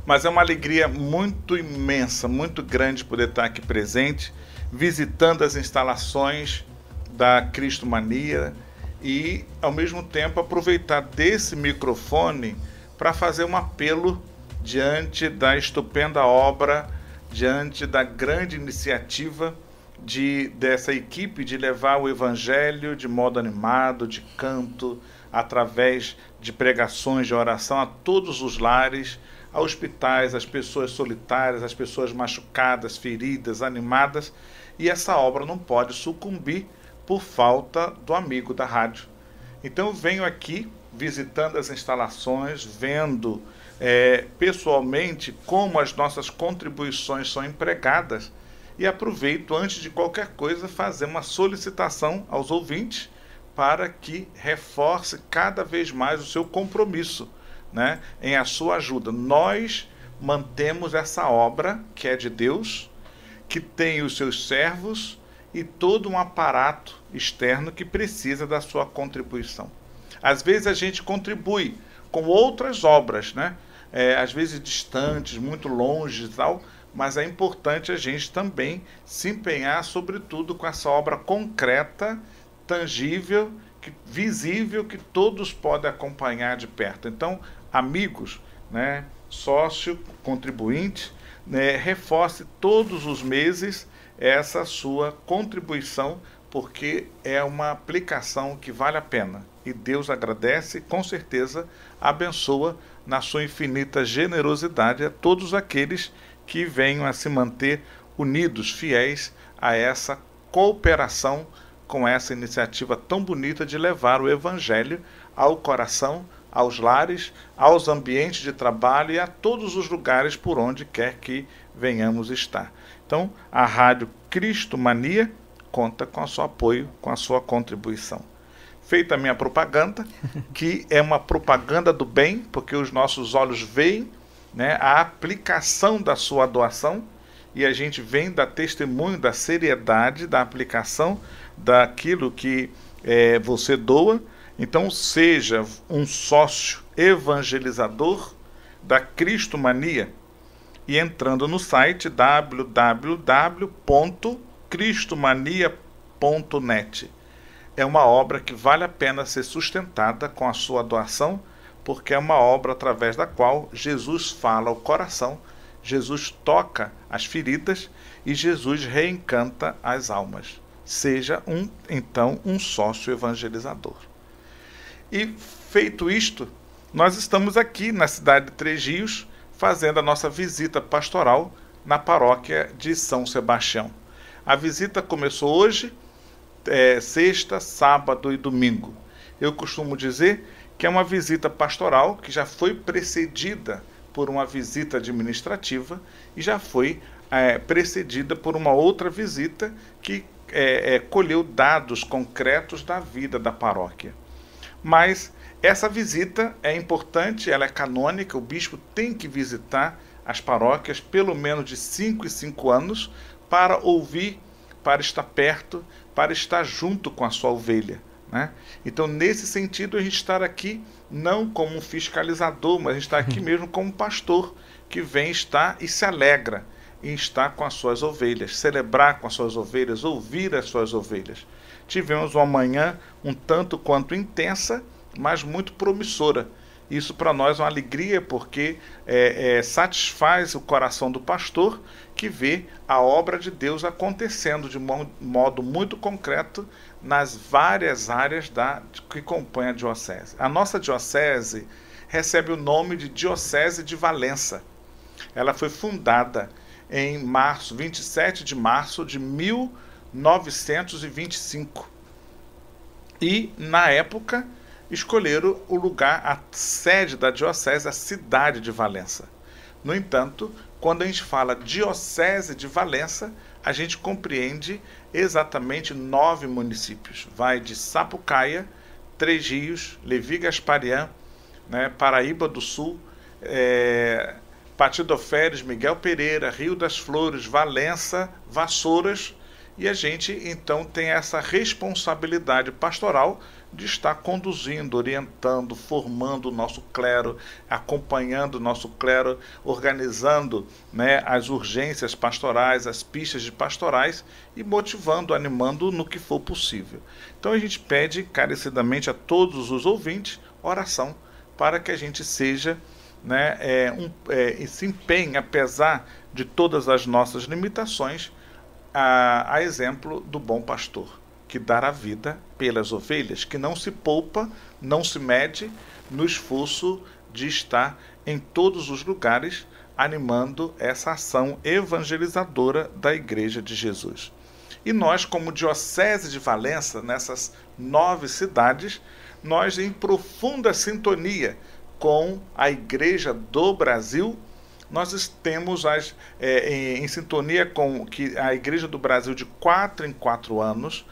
Mas é uma alegria muito imensa, muito grande poder estar aqui presente, visitando as instalações da Cristo Mania e, ao mesmo tempo, aproveitar desse microfone para fazer um apelo diante da estupenda obra, diante da grande iniciativa dessa equipe de levar o Evangelho de modo animado, de canto, através de pregações, de oração a todos os lares, a hospitais, as pessoas solitárias, as pessoas machucadas, feridas, animadas, e essa obra não pode sucumbir por falta do amigo da rádio. Então eu venho aqui visitando as instalações, vendo pessoalmente como as nossas contribuições são empregadas e aproveito, antes de qualquer coisa, fazer uma solicitação aos ouvintes para que reforce cada vez mais o seu compromisso, né, em a sua ajuda. Nós mantemos essa obra que é de Deus, que tem os seus servos e todo um aparato externo que precisa da sua contribuição. Às vezes a gente contribui com outras obras, né? Às vezes distantes, muito longe e tal, mas é importante a gente também se empenhar, sobretudo, com essa obra concreta, tangível, visível, que todos podem acompanhar de perto. Então, amigos, né, sócio, contribuinte, né, reforce todos os meses essa sua contribuição, porque é uma aplicação que vale a pena. E Deus agradece e, com certeza, abençoa na sua infinita generosidade a todos aqueles que venham a se manter unidos, fiéis a essa cooperação com essa iniciativa tão bonita de levar o Evangelho ao coração, aos lares, aos ambientes de trabalho e a todos os lugares por onde quer que venhamos estar. Então, a Rádio Cristo Mania conta com o seu apoio, com a sua contribuição. Feita a minha propaganda, que é uma propaganda do bem, porque os nossos olhos veem, né, a aplicação da sua doação, e a gente vem dar testemunho da seriedade da aplicação daquilo que você doa. Então seja um sócio evangelizador da Cristo Mania e entrando no site www.cristomania.net. É uma obra que vale a pena ser sustentada com a sua doação, porque é uma obra através da qual Jesus fala ao coração, Jesus toca as feridas e Jesus reencanta as almas. Seja então um sócio evangelizador. E feito isto, nós estamos aqui na cidade de Três Rios, fazendo a nossa visita pastoral na paróquia de São Sebastião. A visita começou hoje, sexta, sábado e domingo. Eu costumo dizer que é uma visita pastoral que já foi precedida por uma visita administrativa e já foi precedida por uma outra visita que colheu dados concretos da vida da paróquia. Mas essa visita é importante, ela é canônica, o bispo tem que visitar as paróquias pelo menos de 5 em 5 anos para ouvir, para estar perto, para estar junto com a sua ovelha, né? Então, nesse sentido, a gente está aqui não como um fiscalizador, mas a gente está aqui mesmo como um pastor que vem estar e se alegra em estar com as suas ovelhas, celebrar com as suas ovelhas, ouvir as suas ovelhas. Tivemos uma manhã um tanto quanto intensa, mas muito promissora. Isso para nós é uma alegria, porque satisfaz o coração do pastor que vê a obra de Deus acontecendo de modo muito concreto nas várias áreas que compõem a diocese. A nossa diocese recebe o nome de Diocese de Valença. Ela foi fundada em 27 de março de 1925. E, na época, escolheram o lugar, a sede da diocese, a cidade de Valença. No entanto, quando a gente fala Diocese de Valença, a gente compreende exatamente 9 municípios. Vai de Sapucaia, Três Rios, Levi Gasparian, né, Paraíba do Sul, Patidoféres, Miguel Pereira, Rio das Flores, Valença, Vassouras E a gente, então, tem essa responsabilidade pastoral de estar conduzindo, orientando, formando o nosso clero, acompanhando o nosso clero, organizando, né, as urgências pastorais, as pistas de pastorais e motivando, animando no que for possível. Então a gente pede encarecidamente a todos os ouvintes oração para que a gente seja, né, e se empenhe, apesar de todas as nossas limitações, a exemplo do bom pastor, que dá a vida pelas ovelhas, que não se poupa, não se mede no esforço de estar em todos os lugares, animando essa ação evangelizadora da Igreja de Jesus. E nós, como Diocese de Valença, nessas 9 cidades, nós em profunda sintonia com a Igreja do Brasil, nós temos em sintonia com que a Igreja do Brasil, de 4 em 4 anos,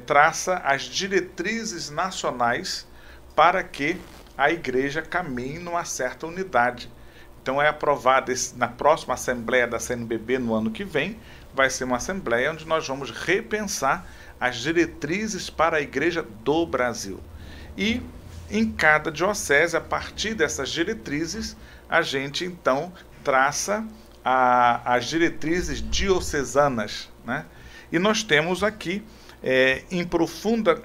traça as diretrizes nacionais para que a Igreja caminhe numa certa unidade. Então é aprovado na próxima Assembleia da CNBB, no ano que vem, vai ser uma Assembleia onde nós vamos repensar as diretrizes para a Igreja do Brasil. E em cada diocese, a partir dessas diretrizes, a gente então traça as diretrizes diocesanas, né? E nós temos aqui, em profunda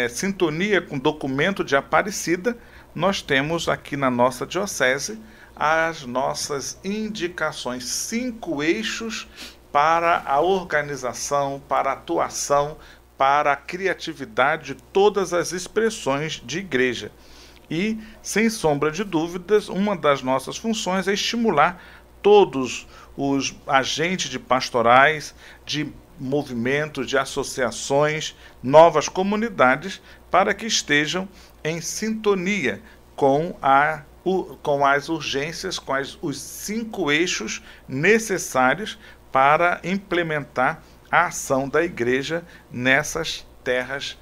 sintonia com o documento de Aparecida, nós temos aqui na nossa diocese as nossas indicações, 5 eixos para a organização, para a atuação, para a criatividade de todas as expressões de igreja. E, sem sombra de dúvidas, uma das nossas funções é estimular todos os agentes de pastorais, de movimentos, de associações, novas comunidades, para que estejam em sintonia com as urgências, com os 5 eixos necessários para implementar a ação da Igreja nessas terras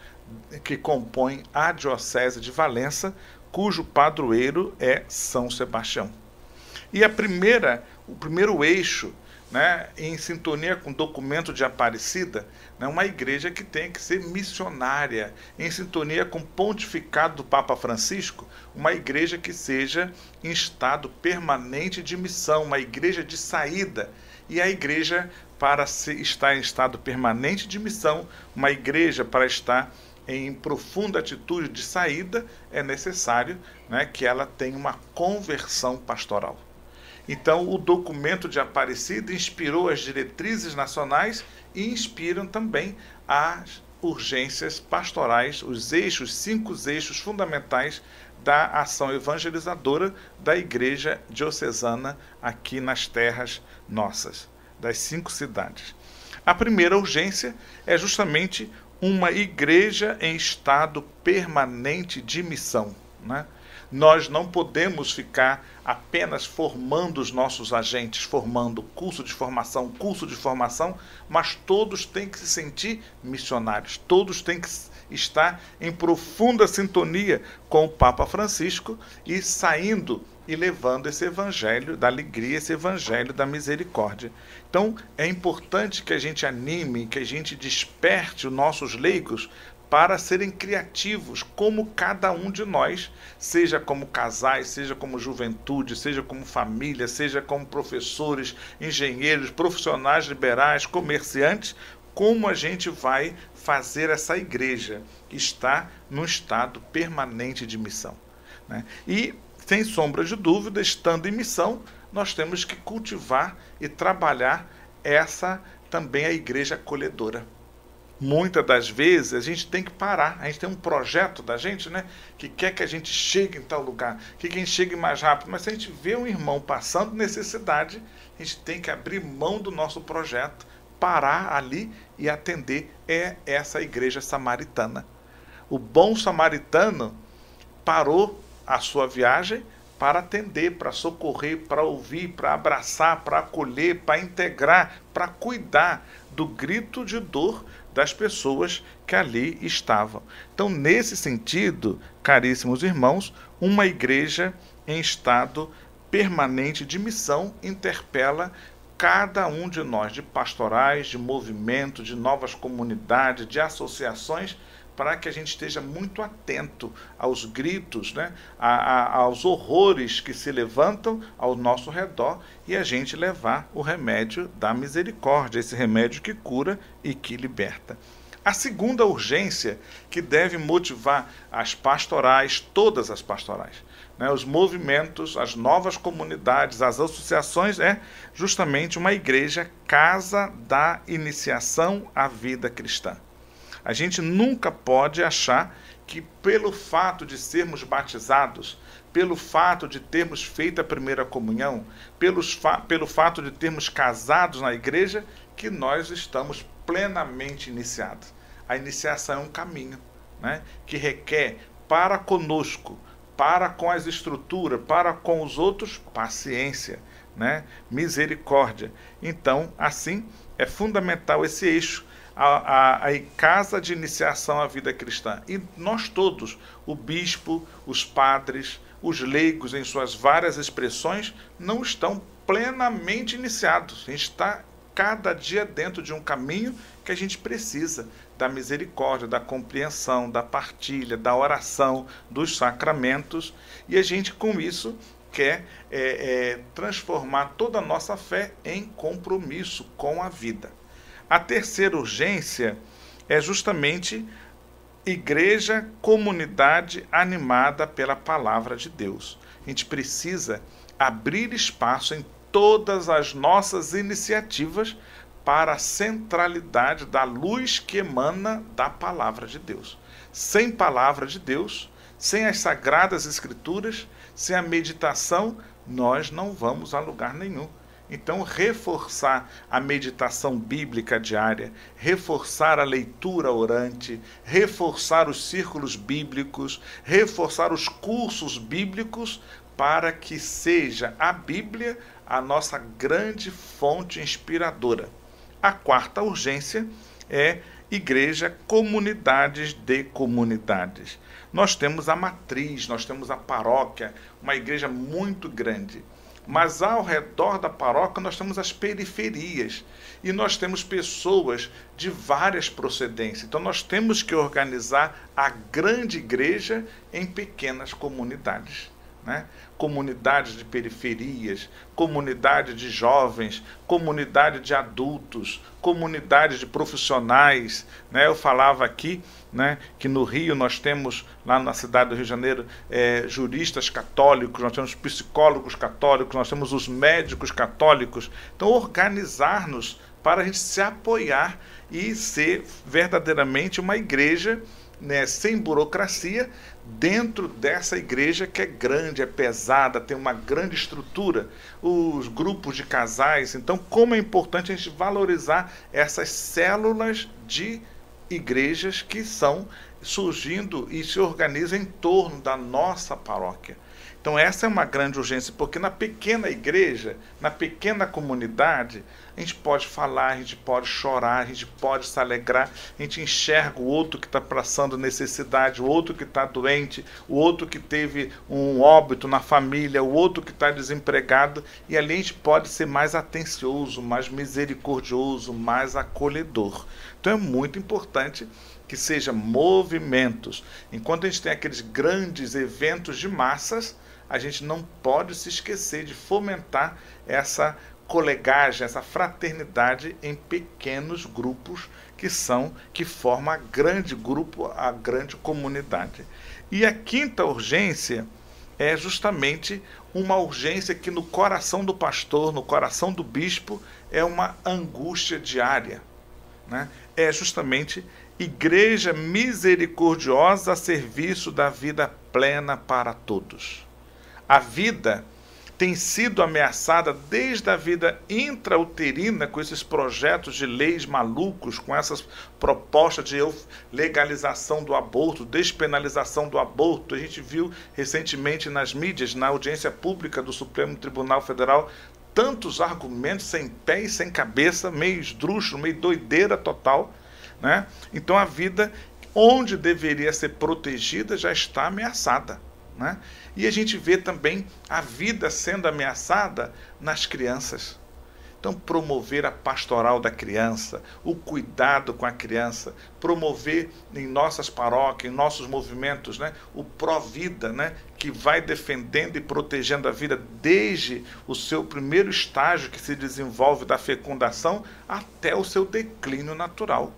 que compõem a Diocese de Valença, cujo padroeiro é São Sebastião. E o primeiro eixo, né, em sintonia com o documento de Aparecida, né, uma igreja que tem que ser missionária, em sintonia com o pontificado do Papa Francisco, uma igreja que seja em estado permanente de missão, uma igreja de saída. E a igreja, para estar em estado permanente de missão, uma igreja para estar em profunda atitude de saída, é necessário, né, que ela tenha uma conversão pastoral. Então, o documento de Aparecida inspirou as diretrizes nacionais e inspiram também as urgências pastorais, os 5 eixos fundamentais da ação evangelizadora da Igreja Diocesana aqui nas terras nossas, das 5 cidades. A primeira urgência é justamente uma igreja em estado permanente de missão, né? Nós não podemos ficar apenas formando os nossos agentes, formando curso de formação, mas todos têm que se sentir missionários, todos têm que estar em profunda sintonia com o Papa Francisco e saindo e levando esse evangelho da alegria, esse evangelho da misericórdia. Então, é importante que a gente anime, que a gente desperte os nossos leigos para serem criativos, como cada um de nós, seja como casais, seja como juventude, seja como família, seja como professores, engenheiros, profissionais liberais, comerciantes, como a gente vai fazer essa igreja estar num estado permanente de missão, né? E, sem sombra de dúvida, estando em missão, nós temos que cultivar e trabalhar também a igreja acolhedora. Muitas das vezes a gente tem que parar, a gente tem um projeto da gente, né, que quer que a gente chegue em tal lugar, que a gente chegue mais rápido, mas se a gente vê um irmão passando necessidade, a gente tem que abrir mão do nosso projeto, parar ali e atender. É essa igreja samaritana. O bom samaritano parou a sua viagem para atender, para socorrer, para ouvir, para abraçar, para acolher, para integrar, para cuidar do grito de dor das pessoas que ali estavam. Então, nesse sentido, caríssimos irmãos, uma igreja em estado permanente de missão interpela cada um de nós, de pastorais, de movimentos, de novas comunidades, de associações, para que a gente esteja muito atento aos gritos, né, aos horrores que se levantam ao nosso redor, e a gente levar o remédio da misericórdia, esse remédio que cura e que liberta. A segunda urgência que deve motivar as pastorais, todas as pastorais, né, os movimentos, as novas comunidades, as associações, é justamente uma igreja, casa da iniciação à vida cristã. A gente nunca pode achar que pelo fato de sermos batizados, pelo fato de termos feito a primeira comunhão, pelo fato de termos casados na igreja, que nós estamos plenamente iniciados. A iniciação é um caminho, né, que requer para conosco, para com as estruturas, para com os outros, paciência, né, misericórdia. Então, assim, é fundamental esse eixo, a casa de iniciação à vida cristã. E nós todos, o bispo, os padres, os leigos em suas várias expressões, não estão plenamente iniciados. A gente está cada dia dentro de um caminho que a gente precisa da misericórdia, da compreensão, da partilha, da oração, dos sacramentos, e a gente com isso quer transformar toda a nossa fé em compromisso com a vida. A terceira urgência é justamente igreja, comunidade animada pela palavra de Deus. A gente precisa abrir espaço em todas as nossas iniciativas para a centralidade da luz que emana da palavra de Deus. Sem palavra de Deus, sem as sagradas escrituras, sem a meditação, nós não vamos a lugar nenhum. Então, reforçar a meditação bíblica diária, reforçar a leitura orante, reforçar os círculos bíblicos, reforçar os cursos bíblicos, para que seja a Bíblia a nossa grande fonte inspiradora. A quarta urgência é igreja, comunidades de comunidades. Nós temos a matriz, nós temos a paróquia, uma igreja muito grande. Mas ao redor da paróquia nós temos as periferias e nós temos pessoas de várias procedências. Então nós temos que organizar a grande igreja em pequenas comunidades, né? Comunidades de periferias, comunidade de jovens, comunidade de adultos, comunidade de profissionais, né? Eu falava aqui, né, que no Rio nós temos, lá na cidade do Rio de Janeiro, juristas católicos, nós temos psicólogos católicos, nós temos os médicos católicos. Então organizar-nos para a gente se apoiar e ser verdadeiramente uma igreja, né, sem burocracia, dentro dessa igreja que é grande, é pesada, tem uma grande estrutura, os grupos de casais. Então, como é importante a gente valorizar essas células de igrejas que estão surgindo e se organizam em torno da nossa paróquia. Então essa é uma grande urgência, porque na pequena igreja, na pequena comunidade, a gente pode falar, a gente pode chorar, a gente pode se alegrar, a gente enxerga o outro que está passando necessidade, o outro que está doente, o outro que teve um óbito na família, o outro que está desempregado, e ali a gente pode ser mais atencioso, mais misericordioso, mais acolhedor. Então é muito importante que seja movimentos. Enquanto a gente tem aqueles grandes eventos de massas, a gente não pode se esquecer de fomentar essa colegagem, essa fraternidade em pequenos grupos que formam a grande grupo, a grande comunidade. E a quinta urgência é justamente uma urgência que no coração do pastor, no coração do bispo, é uma angústia diária, né? É justamente igreja misericordiosa a serviço da vida plena para todos. A vida tem sido ameaçada desde a vida intrauterina, com esses projetos de leis malucos, com essas propostas de legalização do aborto, despenalização do aborto. A gente viu recentemente nas mídias, na audiência pública do Supremo Tribunal Federal, tantos argumentos sem pé e sem cabeça, meio esdrúxulo, meio doideira total, né? Então a vida, onde deveria ser protegida, já está ameaçada, né? E a gente vê também a vida sendo ameaçada nas crianças. Então Então, promover a pastoral da criança, o cuidado com a criança, promover em nossas paróquias, em nossos movimentos, né, o pró-vida, né, que vai defendendo e protegendo a vida desde o seu primeiro estágio que se desenvolve da fecundação até o seu declínio natural.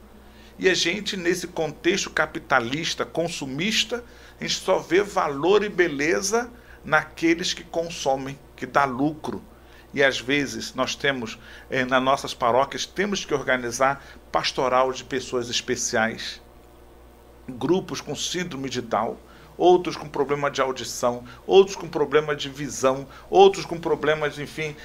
E a gente, nesse contexto capitalista, consumista, a gente só vê valor e beleza naqueles que consomem, que dá lucro. E às vezes nós temos, nas nossas paróquias, temos que organizar pastoral de pessoas especiais, grupos com síndrome de Down, outros com problema de audição, outros com problema de visão, outros com problemas, enfim,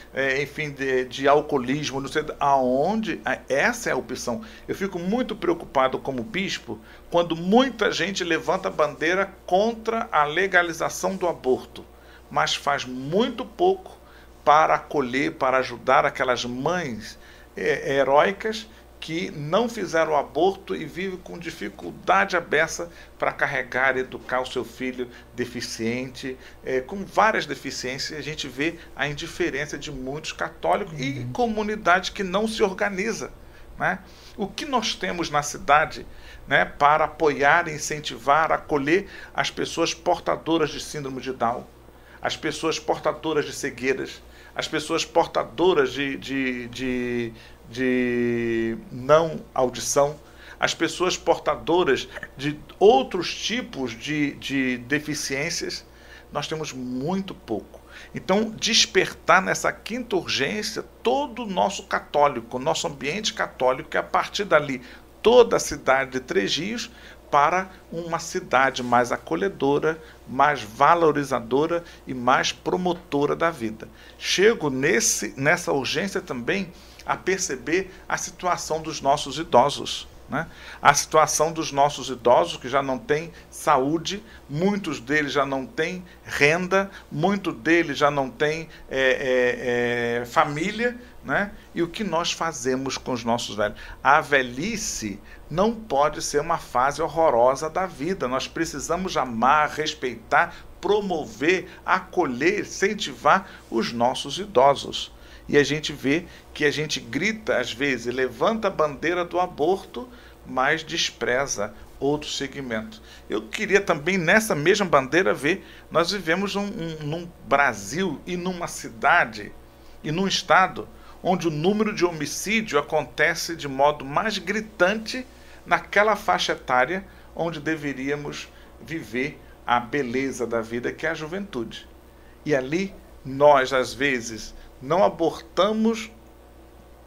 de alcoolismo, não sei aonde. Essa é a opção. Eu fico muito preocupado como bispo quando muita gente levanta a bandeira contra a legalização do aborto, mas faz muito pouco para acolher, para ajudar aquelas mães heróicas que não fizeram o aborto e vivem com dificuldade abessa para carregar e educar o seu filho deficiente, com várias deficiências. A gente vê a indiferença de muitos católicos e comunidade que não se organiza, né? O que nós temos na cidade, né, para apoiar, incentivar, acolher as pessoas portadoras de síndrome de Down, as pessoas portadoras de cegueiras, as pessoas portadoras de não audição, as pessoas portadoras de outros tipos de deficiências? Nós temos muito pouco. Então, despertar nessa quinta urgência todo o nosso católico, nosso ambiente católico, que a partir dali toda a cidade de Três Rios para uma cidade mais acolhedora, mais valorizadora e mais promotora da vida. Chego nessa urgência também a perceber a situação dos nossos idosos, né? A situação dos nossos idosos que já não têm saúde, muitos deles já não têm renda, muitos deles já não têm família, né? E o que nós fazemos com os nossos velhos? A velhice não pode ser uma fase horrorosa da vida. Nós precisamos amar, respeitar, promover, acolher, incentivar os nossos idosos. E a gente vê que a gente grita, às vezes, levanta a bandeira do aborto, mas despreza outros segmentos. Eu queria também, nessa mesma bandeira, ver, nós vivemos num Brasil e numa cidade e num estado onde o número de homicídio acontece de modo mais gritante naquela faixa etária onde deveríamos viver a beleza da vida, que é a juventude. E ali, nós, às vezes, não abortamos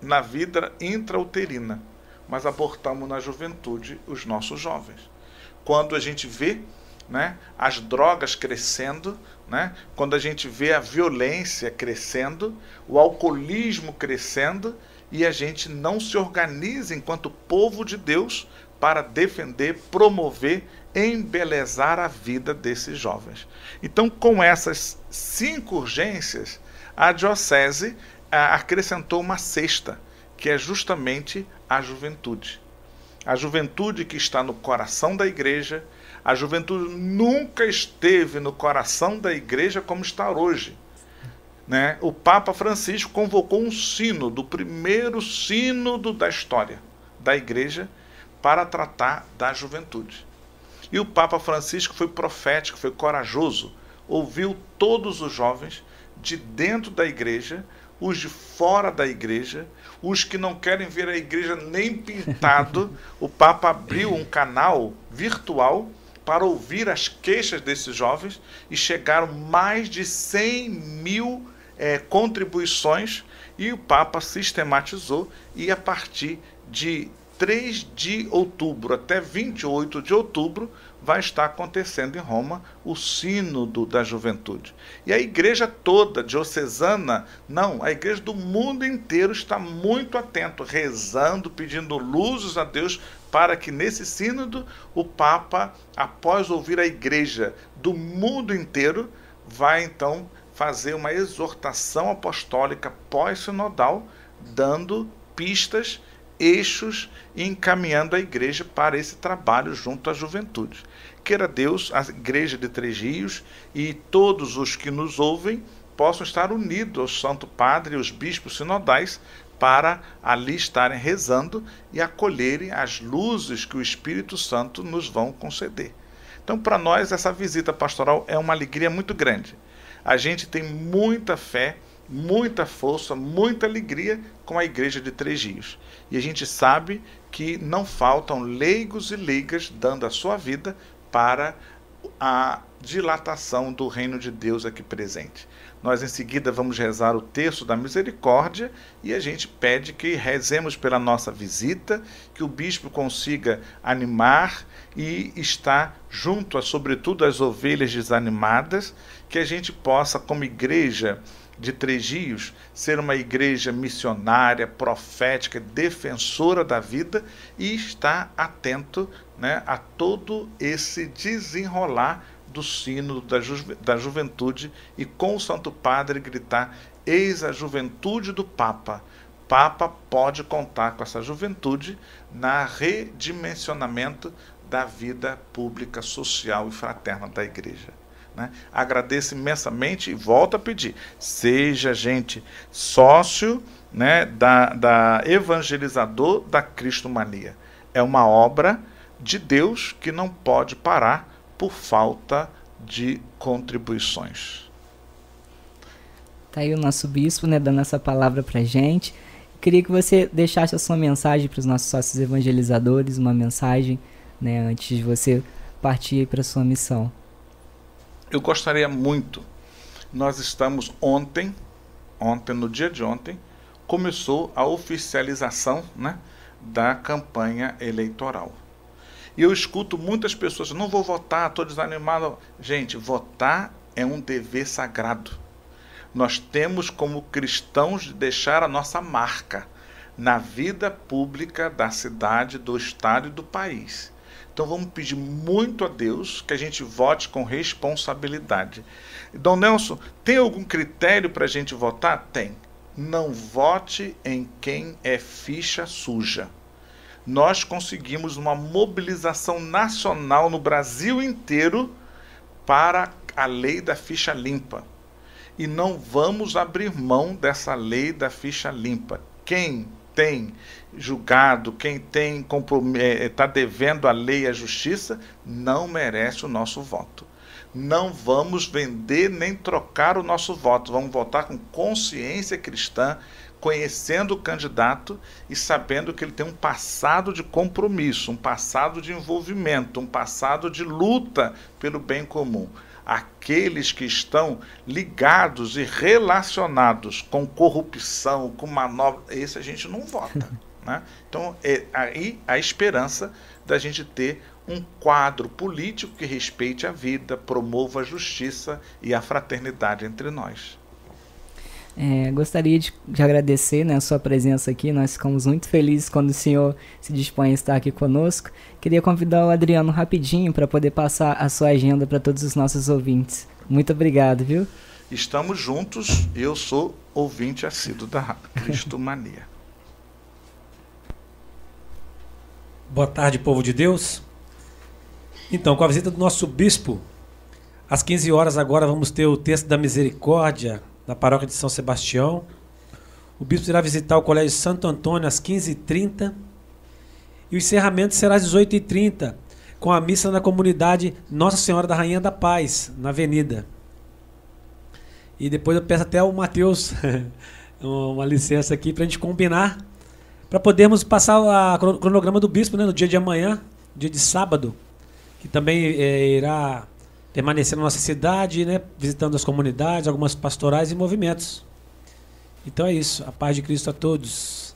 na vida intrauterina, mas abortamos na juventude os nossos jovens. Quando a gente vê, né, as drogas crescendo, né, quando a gente vê a violência crescendo, o alcoolismo crescendo, e a gente não se organiza enquanto povo de Deus para defender, promover, embelezar a vida desses jovens. Então, com essas 5 urgências, a diocese acrescentou uma sexta, que é justamente a juventude. A juventude que está no coração da igreja. A juventude nunca esteve no coração da igreja como está hoje, né? O Papa Francisco convocou um sínodo, o primeiro sínodo da história da igreja, para tratar da juventude. E o Papa Francisco foi profético, foi corajoso, ouviu todos os jovens de dentro da igreja, os de fora da igreja, os que não querem ver a igreja nem pintado. O Papa abriu um canal virtual para ouvir as queixas desses jovens e chegaram mais de 100 mil contribuições, e o Papa sistematizou, e a partir de 3 de outubro até 28 de outubro vai estar acontecendo em Roma o Sínodo da Juventude. E a igreja toda, diocesana, não, a igreja do mundo inteiro está muito atento, rezando, pedindo luzes a Deus, para que nesse sínodo o Papa, após ouvir a igreja do mundo inteiro, vai então fazer uma exortação apostólica pós-sinodal, dando pistas, eixos e encaminhando a igreja para esse trabalho junto à juventude. Queira Deus, a igreja de Três Rios e todos os que nos ouvem possam estar unidos ao Santo Padre e aos bispos sinodais para ali estarem rezando e acolherem as luzes que o Espírito Santo nos vão conceder. Então, para nós, essa visita pastoral é uma alegria muito grande. A gente tem muita fé, muita força, muita alegria com a Igreja de Três Rios. E a gente sabe que não faltam leigos e leigas dando a sua vida para a dilatação do reino de Deus aqui presente. Nós em seguida vamos rezar o terço da misericórdia e a gente pede que rezemos pela nossa visita, que o bispo consiga animar e estar junto, sobretudo, às ovelhas desanimadas, que a gente possa, como igreja de Três Rios, ser uma igreja missionária, profética, defensora da vida e estar atento, né, a todo esse desenrolar do sino da juventude e com o Santo Padre gritar: eis a juventude do Papa. Papa pode contar com essa juventude na redimensionamento da vida pública, social e fraterna da igreja. Né? Agradeço imensamente e volto a pedir: seja, gente, sócio, né, da evangelizador da Cristomania. É uma obra de Deus que não pode parar por falta de contribuições. Tá aí o nosso bispo, né, dando essa palavra pra gente. Queria que você deixasse a sua mensagem para os nossos sócios evangelizadores, uma mensagem, né, antes de você partir para a sua missão. Eu gostaria muito. Nós estamos ontem, no dia de ontem, começou a oficialização, né, da campanha eleitoral. E eu escuto muitas pessoas: não vou votar, estou desanimado. Gente, votar é um dever sagrado. Nós temos como cristãos de deixar a nossa marca na vida pública da cidade, do estado e do país. Então vamos pedir muito a Deus que a gente vote com responsabilidade. Dom Nelson, tem algum critério para a gente votar? Tem. Não vote em quem é ficha suja. Nós conseguimos uma mobilização nacional no Brasil inteiro para a lei da ficha limpa. E não vamos abrir mão dessa lei da ficha limpa. Quem tem julgado, quem tem está devendo a lei e a justiça, não merece o nosso voto. Não vamos vender nem trocar o nosso voto. Vamos votar com consciência cristã, conhecendo o candidato e sabendo que ele tem um passado de compromisso, um passado de envolvimento, um passado de luta pelo bem comum. Aqueles que estão ligados e relacionados com corrupção, com manobra, esse a gente não vota. Né? Então, é aí a esperança da gente ter um quadro político que respeite a vida, promova a justiça e a fraternidade entre nós. Gostaria de agradecer, né, a sua presença aqui. Nós ficamos muito felizes quando o senhor se dispõe a estar aqui conosco. Queria convidar o Adriano rapidinho para poder passar a sua agenda para todos os nossos ouvintes. Muito obrigado, viu? Estamos juntos. Eu sou ouvinte assíduo da Cristomania. Boa tarde, povo de Deus. Então, com a visita do nosso bispo, às 15 horas agora vamos ter o Terço da Misericórdia na paróquia de São Sebastião. O bispo irá visitar o Colégio Santo Antônio às 15h30 e o encerramento será às 18h30, com a missa na comunidade Nossa Senhora da Rainha da Paz, na Avenida. E depois eu peço até ao Matheus uma licença aqui para a gente combinar, para podermos passar o cronograma do bispo, né, no dia de amanhã, dia de sábado, que também irá permanecer na nossa cidade, né, visitando as comunidades, algumas pastorais e movimentos. Então é isso. A paz de Cristo a todos.